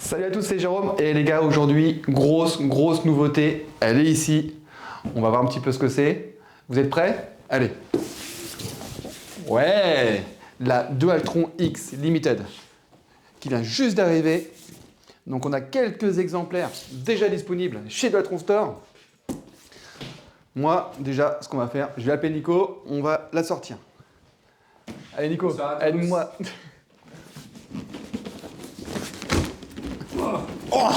Salut à tous, c'est Jérôme. Et les gars, aujourd'hui, grosse nouveauté. Elle est ici. On va voir un petit peu ce que c'est. Vous êtes prêts? Allez. Ouais, la Dualtron X Limited qui vient juste d'arriver. Donc on a quelques exemplaires déjà disponibles chez Dualtron Store. Moi, déjà, ce qu'on va faire, je vais appeler Nico, on va la sortir. Allez Nico, aide-moi. Oh.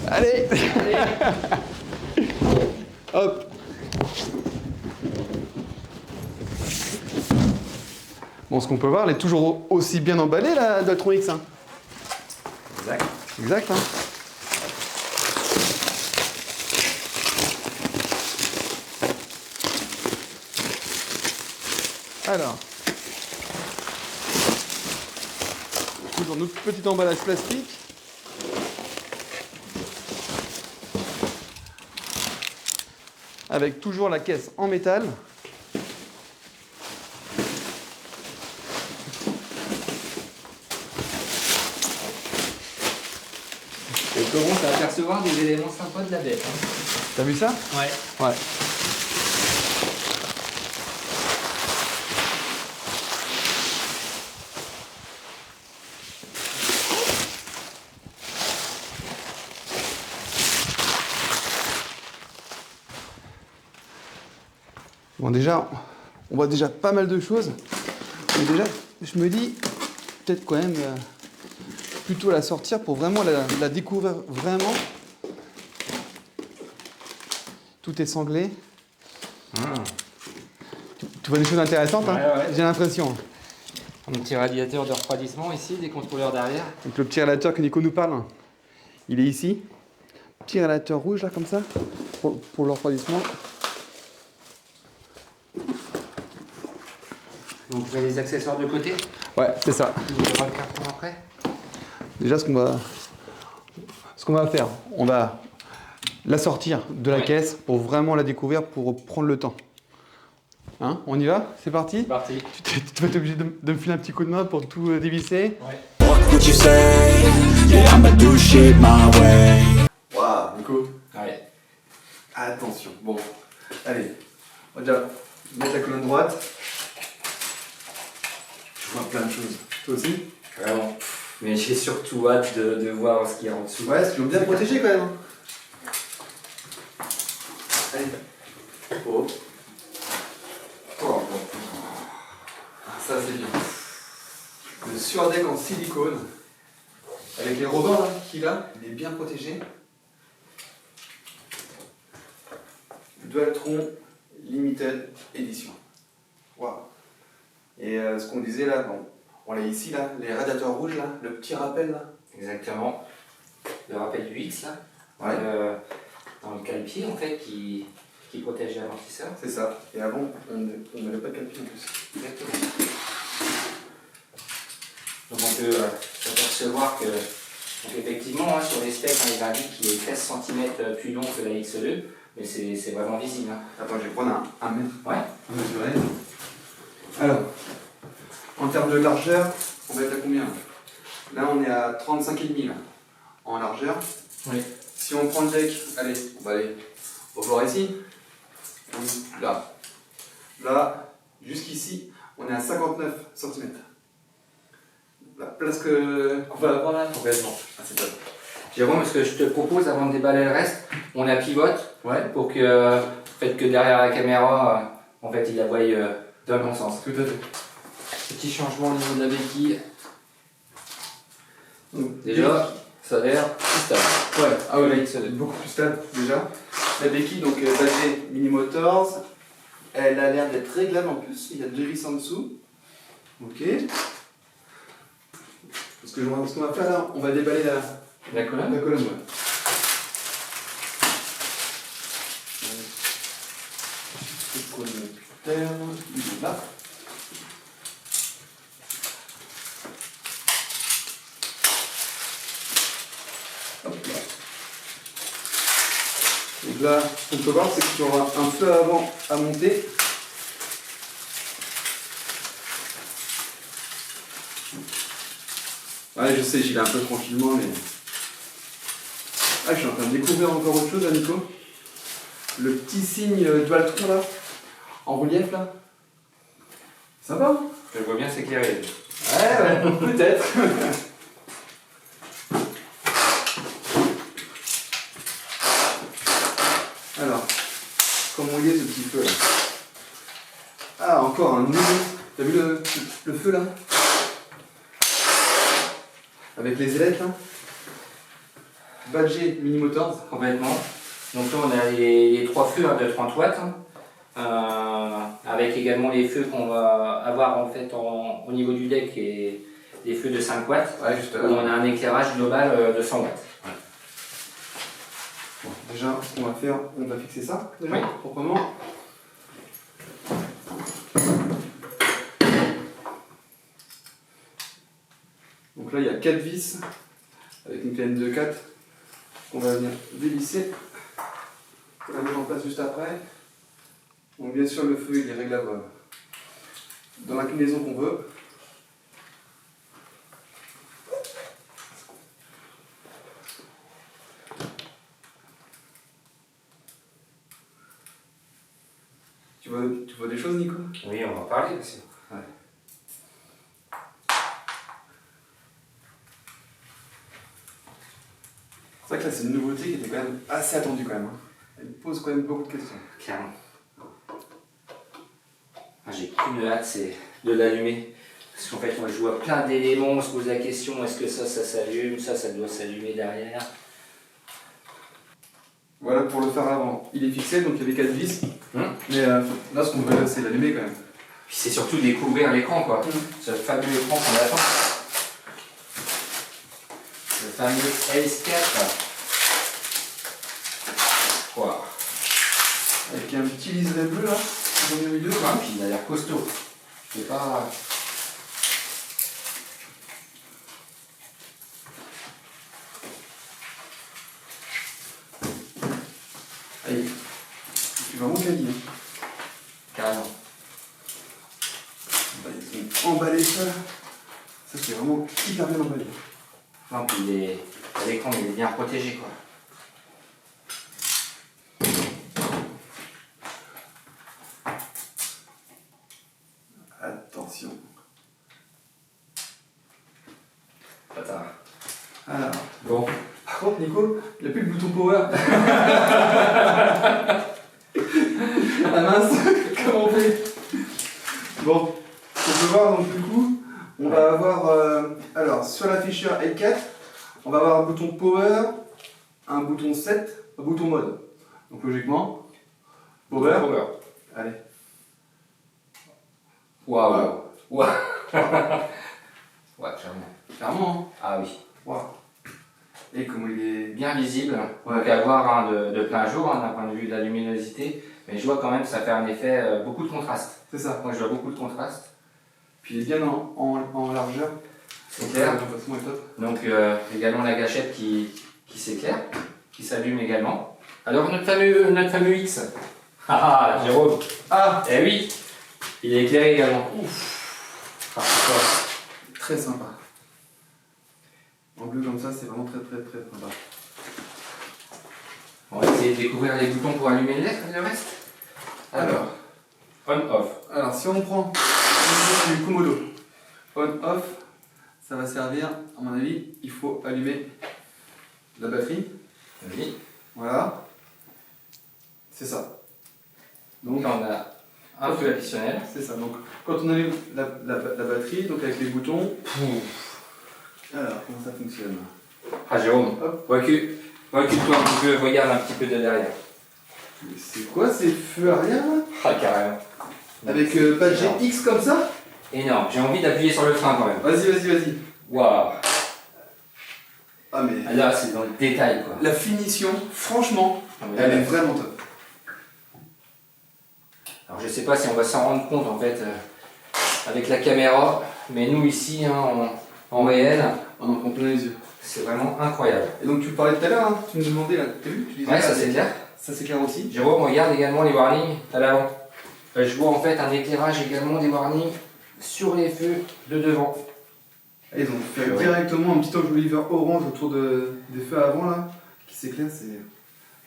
Allez. Hop. Bon, ce qu'on peut voir, elle est toujours aussi bien emballée, la Dualtron X. Hein. Exact. Exact. Hein. Alors. Toujours notre petit emballage plastique. Avec toujours la caisse en métal. Et commence à apercevoir des éléments sympas de la bête. Hein. T'as vu ça? Ouais. Ouais. Bon, déjà, on voit déjà pas mal de choses. Mais déjà, je me dis, peut-être quand même plutôt la sortir pour vraiment la découvrir vraiment. Tout est sanglé. Tu vois des choses intéressantes, hein, Ouais. j'ai l'impression. Un petit radiateur de refroidissement ici, des contrôleurs derrière. Donc le petit radiateur que Nico nous parle, il est ici. Petit radiateur rouge là, comme ça, pour le refroidissement. Donc vous avez les accessoires de côté. Ouais, c'est ça. Vous verrez le carton après. Déjà, ce qu'on va faire, on va la sortir de la caisse pour vraiment la découvrir, pour prendre le temps. Hein, on y va? C'est parti? C'est parti. Tu vas être obligé de me filer un petit coup de main pour tout dévisser. Ouais. What would you say? Yeah, I'ma do shit my way. Waouh, Nico. Ouais. Attention. Bon, allez. On va déjà mettre la colonne droite. Je vois plein de choses. Toi aussi? Vraiment. Mais j'ai surtout hâte de voir ce qu'il y a en dessous. Ouais, ils l'ont bien protégé quand même. Hein. Allez. Oh. Oh. Ça c'est bien. Le surdeck en silicone. Avec les rebonds là qu'il a, il est bien protégé. Dualtron Limited Edition. Waouh. Et ce qu'on disait là, bon, on l'a ici là, les radiateurs rouges là, le petit rappel là. Exactement. Le rappel du X là. Ouais. Dans le cale-pied en fait qui protège l'amortisseur. C'est ça. Et avant, on n'avait pas de calcul en plus. Exactement. Donc on peut s'apercevoir que donc effectivement hein, sur les specs on les indique qu'il est 13 cm plus long que la X2, mais c'est vraiment visible. Hein. Attends, je vais prendre un mètre. Ouais. À mesurer. Alors, en termes de largeur, on va être à combien? Là, on est à 35,5 là, en largeur. Oui. Si on prend le deck, allez, on va aller au bord ici. Là. Là, jusqu'ici, on est à 59 cm. La place qu'on va avoir là, complètement. Ah, c'est top. Jérôme, ce que je te propose avant de déballer le reste, on la pivote Ouais. pour que, que derrière la caméra, en fait, il la voie dans le bon sens. Tout à fait. Petit changement au niveau de la béquille. Donc, Déjà, ça a l'air plus stable. ouais, ah oui, La X2. beaucoup plus stable déjà. La béquille, donc basée Mini Motors, elle a l'air d'être réglable en plus, il y a 2 vis en dessous. Ok. Ce qu'on va faire là, on va déballer La colonne. la colonne. Ouais. Petite colonne externe, il est là. Hop là. Donc là, ce qu'on peut voir, c'est qu'il y aura un feu avant à monter. Ouais, je sais, j'y vais un peu tranquillement, mais... Ah, je suis en train de découvrir encore autre chose, là, Nico. Le petit signe du Altron, là, en relief, là. Sympa, hein? Je vois bien s'éclairer. Ouais, peut-être. Alors, comment il est ce petit feu là? Ah, encore un nouveau. T'as vu le feu là? Avec les ailettes là? Badger Mini Motors. Complètement. Donc là, on a les 3 feux de 30 watts. Avec également les feux qu'on va avoir en fait au niveau du deck et des feux de 5 watts. Ouais, juste Où on a un éclairage global de 100 watts. Bon, déjà, ce qu'on va faire, on va fixer ça, déjà, Oui. proprement. Donc là, il y a 4 vis, avec une clé de 4, qu'on va venir dévisser. On va la mettre en place juste après. Donc bien sûr, le feu, il est réglable dans l'inclinaison qu'on veut. Tu vois des choses, Nico? Oui, on va parler aussi. Ouais. C'est vrai que là, c'est une nouveauté qui était quand même assez attendue quand même. Hein. Elle pose quand même beaucoup de questions. Clairement. J'ai qu'une hâte, c'est de l'allumer. Parce qu'en fait, moi, je vois plein d'éléments, on se pose la question, est-ce que ça s'allume, ça doit s'allumer derrière. Voilà pour le fer avant. Il est fixé, donc il y avait 4 vis. Mais là, ce qu'on veut, c'est l'allumer quand même. Puis c'est surtout découvrir l'écran, quoi. Ce fameux écran qu'on attend. Le fameux LS4. Wow. Avec un petit liseré bleu là, dans le milieu. Ah, puis il a l'air costaud. Je sais pas. Allez, c'est vraiment quali. Hein. Carrément. Ils ont emballé ça. Ça, c'est vraiment hyper bien emballé. Non, puis l'écran il est bien protégé, quoi. Attention. Attends. Alors, Bon. par contre, Nico, il n'y a plus le bouton power. Ah mince, comment on fait? Bon, on peut voir donc du coup, on va avoir, alors sur l'afficheur L4, on va avoir un bouton power, un bouton set, un bouton mode. Donc logiquement, power. Allez. Waouh. Waouh. Ouais, clairement. Clairement, hein. Ah oui. Waouh. Et comment il est Bien visible. Ouais. Donc à voir hein, de plein jour d'un point de vue de la luminosité. Mais je vois quand même que ça fait un effet beaucoup de contraste. C'est ça. Moi je vois beaucoup de contraste. Puis il est bien en largeur. C'est clair. De toute façon, est top. Donc également la gâchette qui s'éclaire, qui s'allume également. Alors notre fameux X. Ah Jérôme. Ah, Eh oui. Il est éclairé également. Ouf. Ah, c'est fort. très sympa. En bleu comme ça, c'est vraiment très sympa. On va essayer de découvrir les boutons pour allumer le reste. Alors, on-off. Alors si on prend le du Komodo, on-off, ça va servir, à mon avis, il faut allumer la batterie. Oui. Voilà. C'est ça. Donc là, on a un feu additionnel. C'est ça. Donc quand on allume la batterie, donc avec les boutons. Alors comment ça fonctionne? Ah Jérôme, Hop. recule-toi un petit peu, regarde un petit peu de derrière. Mais c'est quoi ces feux arrière là? Ah carrément. Avec pas de GX comme ça? Énorme, j'ai envie d'appuyer sur le frein quand même. Vas-y. Waouh. Ah mais Là c'est dans le détail quoi. la finition, franchement, Ah, mais elle là, est vraiment top. Alors je sais pas si on va s'en rendre compte en fait avec la caméra, mais nous ici hein, en réel, On en prend plein les yeux. c'est vraiment incroyable. Et donc tu parlais tout à l'heure, hein, tu me demandais là, t'as vu? Tu disais, Ouais, ça ah, c'est clair. Ça c'est clair aussi. Jérôme, regarde également les warnings à l'avant. Je vois en fait un éclairage également des warnings sur les feux de devant. Et ils ont fait directement un petit enjoliver orange autour des feux avant là, qui s'éclaire.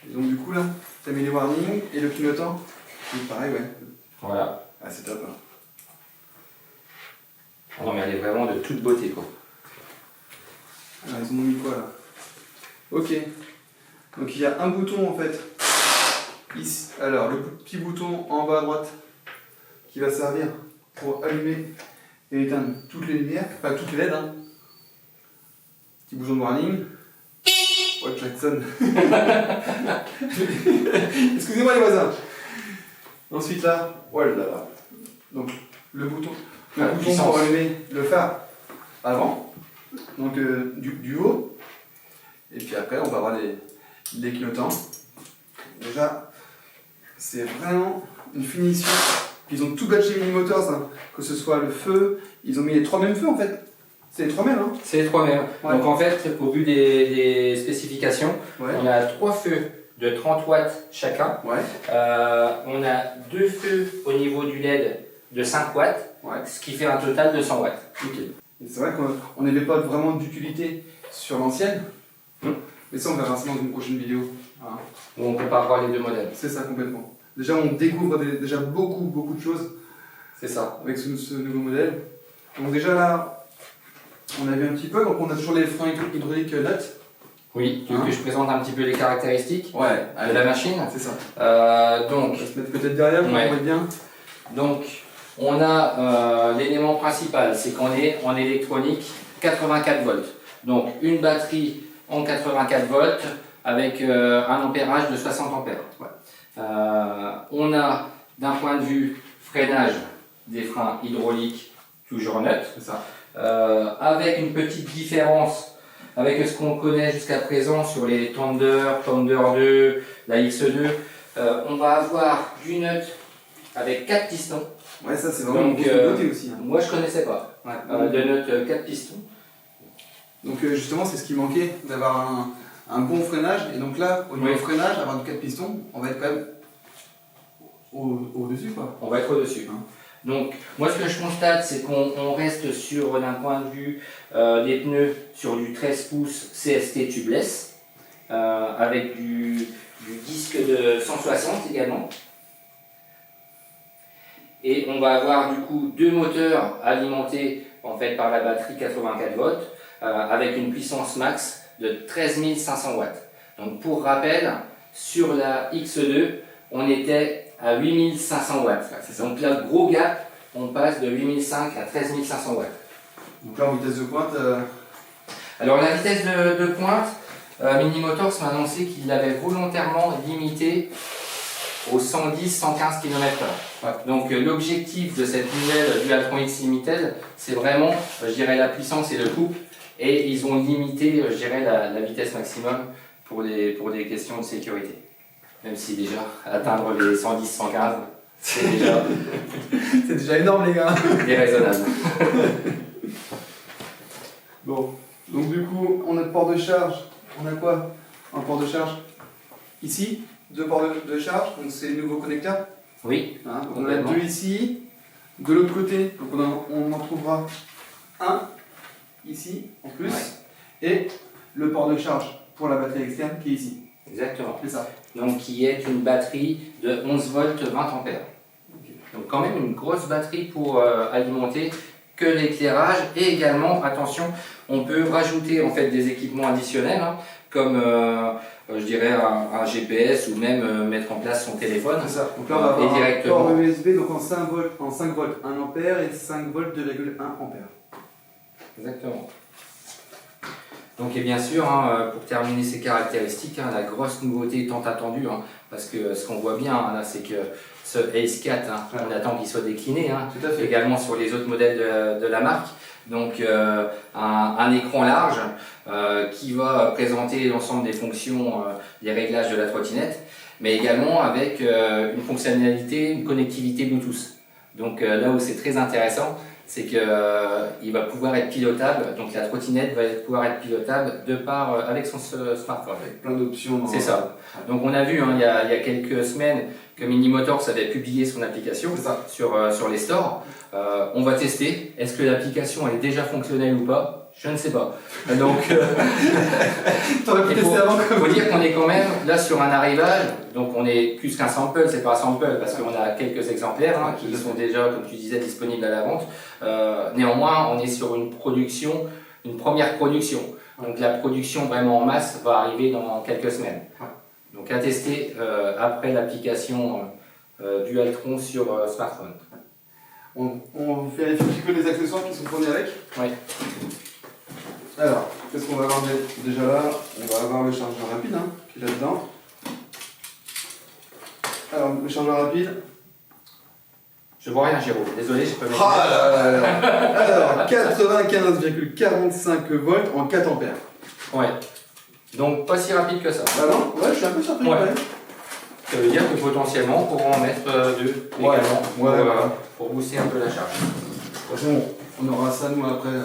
Et donc du coup là, tu as mis les warnings et le clignotant. Et pareil, ouais. Voilà. Ah, c'est top. Hein. Non, mais elle est vraiment de toute beauté, quoi. Alors, ils ont mis quoi là? Ok. Donc il y a un bouton en fait. Ici. Alors le petit bouton en bas à droite qui va servir pour allumer et éteindre toutes les lumières, pas toutes les LED. Hein. Petit bouton de warning. Ouais, Jackson. Excusez-moi les voisins. Ensuite là, voilà là. Donc le bouton pour allumer le phare avant, donc du haut. Et puis après on va avoir les clignotants. Déjà, c'est vraiment une finition. Ils ont tout batché Mini Motors, hein. Que ce soit le feu, ils ont mis les 3 mêmes feux en fait. C'est les 3 mêmes, hein. C'est les 3 mêmes. Ouais. Donc en fait, au vu des spécifications, Ouais. on a 3 feux de 30 watts chacun. Ouais. On a 2 feux au niveau du LED de 5 watts, Ouais. ce qui fait un total de 100 watts. Ok. Et c'est vrai qu'on n'avait pas vraiment d'utilité sur l'ancienne. Mais ça, on verra ça dans une prochaine vidéo. Hein. Où on peut pas voir les deux modèles. C'est ça complètement. Déjà, on découvre déjà beaucoup de choses C'est ça. avec ce nouveau modèle. Donc déjà là, on a vu un petit peu. Donc on a toujours les freins hydrauliques nut. Oui, tu veux que je présente un petit peu les caractéristiques Ouais. de la machine. C'est ça. Donc, On va se mettre peut-être derrière pour Ouais. qu'on voit bien. Donc, on a l'élément principal, c'est qu'on est en électronique 84 volts. Donc, une batterie en 84 volts avec un ampérage de 60 ampères. Ouais. On a, d'un point de vue freinage, des freins hydrauliques toujours neutres, C'est ça. avec une petite différence avec ce qu'on connaît jusqu'à présent sur les Thunder 2, la X2. On va avoir du nut avec 4 pistons. Ouais, ça c'est vraiment une Donc, grosse beauté aussi. Hein. Moi je connaissais pas. Ouais. De nut 4 pistons. Donc justement, c'est ce qui manquait, d'avoir un bon freinage. Et donc là, au niveau Oui. freinage, avoir du 4 pistons, on va être quand même au-dessus quoi. On va être au-dessus. Hein. Donc, moi ce que je constate, c'est qu'on reste sur, d'un point de vue des pneus, sur du 13 pouces CST tubeless, avec du disque de 160 également. Et on va avoir du coup 2 moteurs alimentés en fait par la batterie 84 volts, avec une puissance max de 13 500 watts. Donc pour rappel, sur la X2, on était à 8500 watts. Donc là, gros gap, on passe de 8500 à 13 500 watts. Donc là, en vitesse de pointe, Alors la vitesse de pointe, Mini Motors m'a annoncé qu'il l'avait volontairement limité aux 110-115 km/h. Ouais. Donc l'objectif de cette nouvelle Dualtron X Limited, c'est vraiment, je dirais, la puissance et le couple. Et ils ont limité, je dirais, la vitesse maximum pour des questions de sécurité. Même si déjà, atteindre les 110-115, c'est déjà c'est déjà énorme les gars. déraisonnable. Bon, donc du coup, on a le port de charge. On a quoi? Un port de charge ici, 2 ports de charge, donc c'est le nouveau connecteur. Oui, Hein, donc on en a 2 ici. De l'autre côté, donc on en trouvera un ici en plus. Ouais. Et le port de charge pour la batterie externe qui est ici. exactement. C'est ça. Donc qui est une batterie de 11 volts 20 ampères. Ok. Donc quand même une grosse batterie pour alimenter que l'éclairage, et également, attention, on peut rajouter en fait des équipements additionnels, hein, comme je dirais un GPS, ou même mettre en place son téléphone. C'est ça. Donc là, on va avoir Et un directement. port USB donc en 5 volts, 1 ampère et 5 volts 2,1 ampère. Exactement. Donc et bien sûr, hein, pour terminer ces caractéristiques, hein, la grosse nouveauté tant attendue, hein, parce que ce qu'on voit bien hein, là, c'est que ce Ace 4, hein, Ouais. on attend qu'il soit décliné, hein, Tout à fait. également sur les autres modèles de la marque. Donc un écran large qui va présenter l'ensemble des fonctions, des réglages de la trottinette, mais également avec une fonctionnalité, une connectivité Bluetooth. Donc là où c'est très intéressant, c'est qu'il va pouvoir être pilotable, donc la trottinette va pouvoir être pilotable avec son smartphone. Avec plein d'options. C'est ça. Donc on a vu il y a quelques semaines que Minimotors avait publié son application sur les stores. On va tester. Est-ce que l'application est déjà fonctionnelle ou pas? Je ne sais pas. Donc, t'aurais pu tester avant. Il faut dire qu'on est quand même là sur un arrivage, donc on est plus qu'un sample, c'est pas un sample parce qu'on a quelques exemplaires qui sont déjà, comme tu disais, disponibles à la vente. Néanmoins, on est sur une première production. Donc la production vraiment en masse va arriver dans quelques semaines. Donc à tester après l'application Dualtron sur smartphone. On vérifie un petit peu les accessoires qui sont fournis avec. Oui. Alors, qu'est-ce qu'on va avoir déjà là? On va avoir le chargeur rapide qui est là-dedans. Alors, le chargeur rapide. Je vois rien, Jérôme. Désolé, j'ai pas mis. Ah là là là. Alors, 95,45 volts en 4 ampères. Ouais. Donc pas si rapide que ça. Ah non? Ouais, je suis un peu surpris. Ouais. Quand même. Ça veut dire que potentiellement, on pourra en mettre deux également pour booster un peu la charge. De toute façon, on aura ça nous après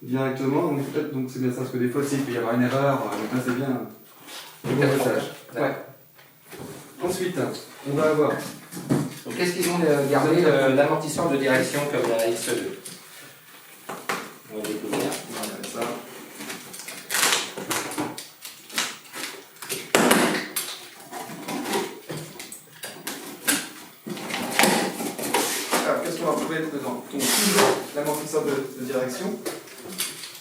directement. Donc c'est bien ça, parce que des fois, il peut y avoir une erreur. Donc là, c'est bien. Le bon message. Ouais. Ensuite, on va avoir. Donc qu'est-ce qu'ils ont gardé l'amortisseur de direction comme la X2. On va découvrir. Voilà, ça. Alors, qu'est-ce qu'on va retrouver dedans? Donc, toujours l'amortisseur de direction.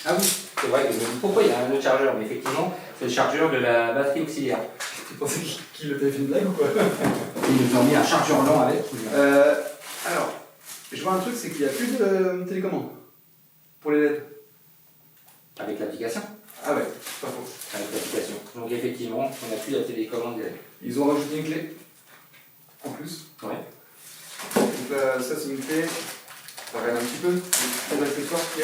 Ah oui, c'est vrai. Pourquoi il y a un autre chargeur? Mais effectivement, c'est le chargeur de la batterie auxiliaire. Tu pensais qu'il avait fait une blague ou quoi? Ils nous ont mis un chargeur lent avec. Alors, je vois un truc, c'est qu'il n'y a plus de télécommande pour les LED. Avec l'application. Ah ouais, pas faux. Avec l'application. Donc effectivement, on n'a plus la télécommande direct. Ils ont rajouté une clé en plus. Ouais. Donc là, ça c'est une clé. On va regarder un petit peu les accessoires qui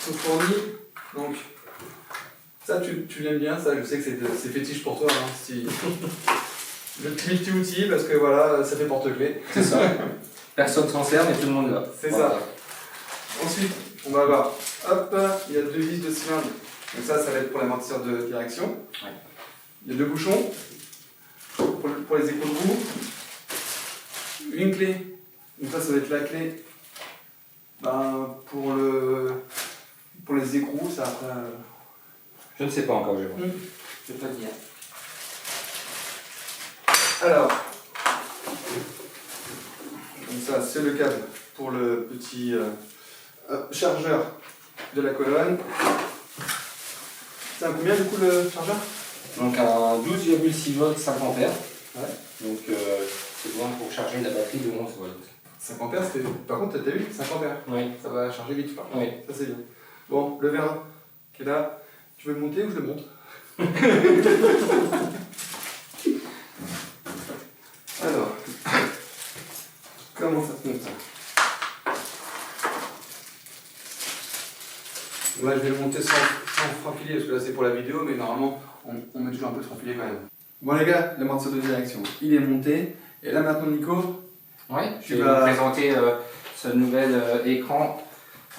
sont fournis. Donc, ça tu l'aimes bien, ça je sais que c'est fétiche pour toi. Si... Le petit multi-outil parce que voilà, ça fait porte-clés. C'est ça. Personne s'en sert, mais tout le monde l'a. C'est ça. Ensuite, on va avoir, hop, il y a 2 vis de cylindre. Donc ça va être pour l'amortisseur de direction. Ouais. Il y a 2 bouchons pour les échos de roue. Une clé. Donc ça va être la clé pour les écrous. Ça après. Je ne sais pas encore, Jérôme. Je vais pas te dire. Alors, donc ça c'est le câble pour le petit chargeur de la colonne. C'est un combien du coup le chargeur? Donc un 12,6 volts 5 ampères. Ouais. Donc c'est bon pour charger la batterie de 11 volts. 5 ampères, par contre t'as vu 5 ampères. Oui. Ça va charger vite par contre. Oui. Ça c'est bien. Bon, le verre qui est là, tu veux le monter ou je le monte? Alors, comment ça se monte ça? Ouais, je vais le monter sans franfiler parce que là c'est pour la vidéo, mais normalement on met toujours un peu de franfiler quand même. Bon les gars, l'amortisseur de direction, il est monté. Et là maintenant Nico, Oui, je vais vous présenter ce nouvel écran,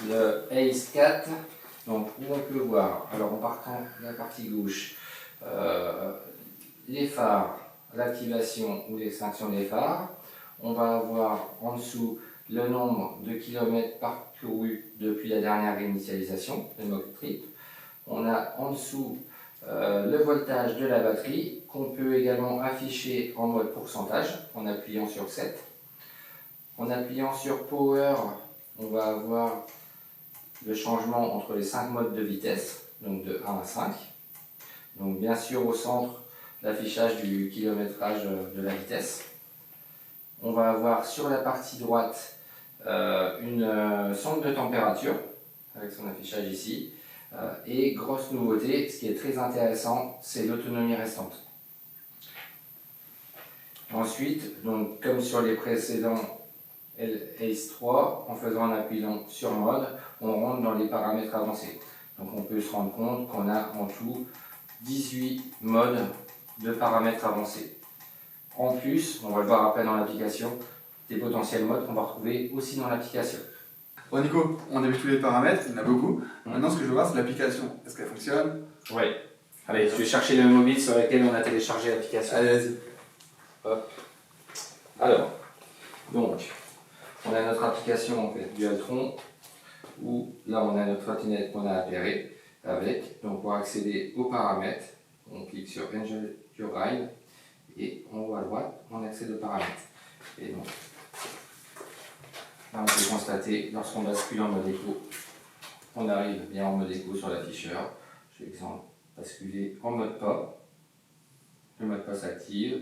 le Ace 4. Donc où on peut voir, alors en partant de la partie gauche, les phares, l'activation ou l'extinction des phares. On va avoir en dessous le nombre de kilomètres parcourus depuis la dernière réinitialisation, le mock trip. On a en dessous le voltage de la batterie qu'on peut également afficher en mode pourcentage en appuyant sur 7. En appuyant sur Power, on va avoir le changement entre les 5 modes de vitesse, donc de 1 à 5. Donc bien sûr au centre, l'affichage du kilométrage de la vitesse. On va avoir sur la partie droite une sonde de température avec son affichage ici. Et grosse nouveauté, ce qui est très intéressant, c'est l'autonomie restante. Ensuite, donc, comme sur les précédents Ace 3, en faisant un appuyant sur mode, on rentre dans les paramètres avancés. Donc on peut se rendre compte qu'on a en tout 18 modes de paramètres avancés. En plus, on va le voir après dans l'application, des potentiels modes qu'on va retrouver aussi dans l'application. Bon Nico, on a vu tous les paramètres, il y en a beaucoup. Maintenant ce que je veux voir c'est l'application. Est-ce qu'elle fonctionne? Oui. Allez, je vais chercher le mobile sur lequel on a téléchargé l'application. Allez, vas-y. Hop. Alors, donc, on a notre application en fait, du Altron, où là on a notre trottinette qu'on a appairée avec. Donc pour accéder aux paramètres, on clique sur Enjoy Your Ride et en haut à droite, on accède aux paramètres. Et donc, là on peut constater, lorsqu'on bascule en mode éco, on arrive bien en mode éco sur l'afficheur. J'ai exemple basculer en mode pas. Le mode pas s'active,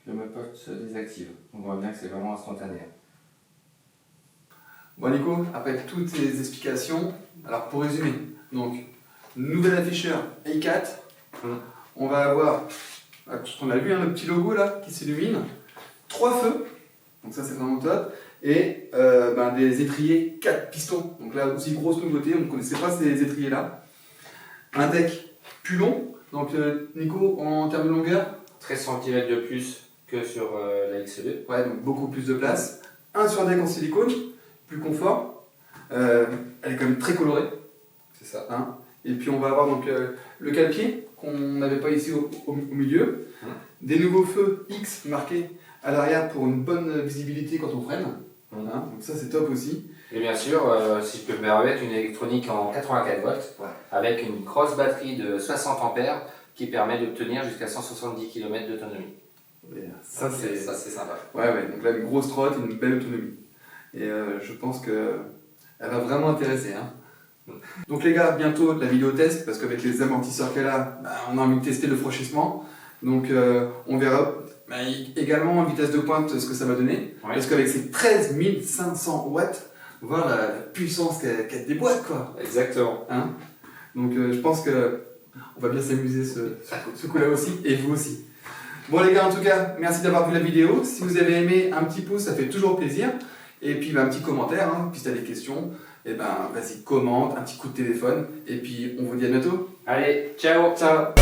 le mode pas se désactive. On voit bien que c'est vraiment instantané. Bon Nico, après toutes ces explications, alors pour résumer, donc nouvel afficheur i4, on va avoir, on a vu le petit logo là qui s'illumine, 3 feux, donc ça c'est vraiment top, et des étriers 4 pistons, donc là aussi grosse nouveauté, on ne connaissait pas ces étriers là. Un deck plus long, donc Nico en termes de longueur, 13 cm de plus que sur la X2. ouais, donc beaucoup plus de place. Un surdeck en silicone, plus confort. Elle est quand même très colorée. C'est ça. Hein. Et puis on va avoir donc le cale-pied qu'on n'avait pas ici au milieu. Des nouveaux feux X marqués à l'arrière pour une bonne visibilité quand on freine. Hein. Donc ça c'est top aussi. Et bien sûr, si je peux me permettre, une électronique en 84 volts avec une grosse batterie de 60 ampères qui permet d'obtenir jusqu'à 170 km d'autonomie. Ça c'est sympa. Ouais, donc là une grosse trotte et une belle autonomie. Et je pense qu'elle va vraiment intéresser. Hein. Donc les gars, bientôt la vidéo test, parce qu'avec les amortisseurs qu'elle a, on a envie de tester le franchissement. Donc on verra également en vitesse de pointe ce que ça va donner. Ouais. Parce qu'avec ces 13 500 watts, voir la puissance qu'elle déboîte quoi. Exactement. Hein, donc je pense qu'on va bien s'amuser ce coup-là aussi, et vous aussi. Bon les gars, en tout cas, merci d'avoir vu la vidéo. Si vous avez aimé, un petit pouce, ça fait toujours plaisir. Et puis un petit commentaire, hein, puis si tu as des questions, vas-y, commente, un petit coup de téléphone. Et puis on vous dit à bientôt. Allez, ciao. Ciao.